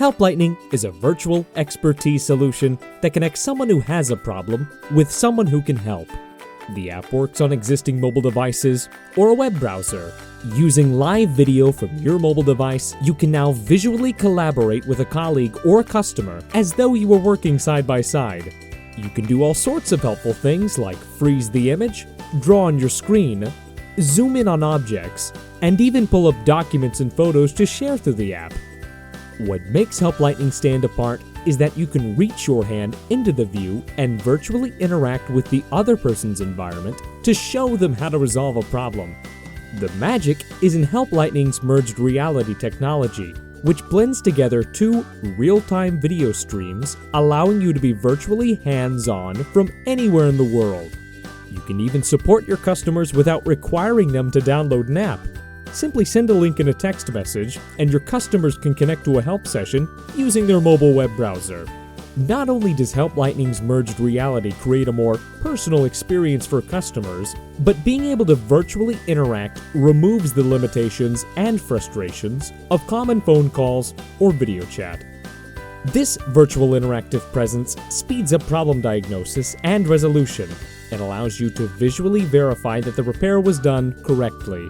Help Lightning is a virtual expertise solution that connects someone who has a problem with someone who can help. The app works on existing mobile devices or a web browser. Using live video from your mobile device, you can now visually collaborate with a colleague or a customer as though you were working side by side. You can do all sorts of helpful things like freeze the image, draw on your screen, zoom in on objects, and even pull up documents and photos to share through the app. What makes Help Lightning stand apart is that you can reach your hand into the view and virtually interact with the other person's environment to show them how to resolve a problem. The magic is in Help Lightning's merged reality technology, which blends together two real-time video streams, allowing you to be virtually hands-on from anywhere in the world. You can even support your customers without requiring them to download an app. Simply send a link in a text message, and your customers can connect to a help session using their mobile web browser. Not only does Help Lightning's merged reality create a more personal experience for customers, but being able to virtually interact removes the limitations and frustrations of common phone calls or video chat. This virtual interactive presence speeds up problem diagnosis and resolution and allows you to visually verify that the repair was done correctly.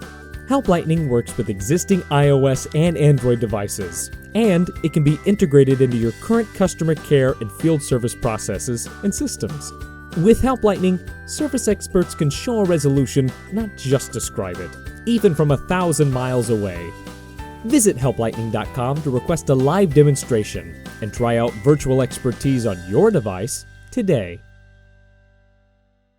Help Lightning works with existing iOS and Android devices, and it can be integrated into your current customer care and field service processes and systems. With Help Lightning, service experts can show a resolution, not just describe it, even from 1,000 miles away. Visit helplightning.com to request a live demonstration and try out virtual expertise on your device today.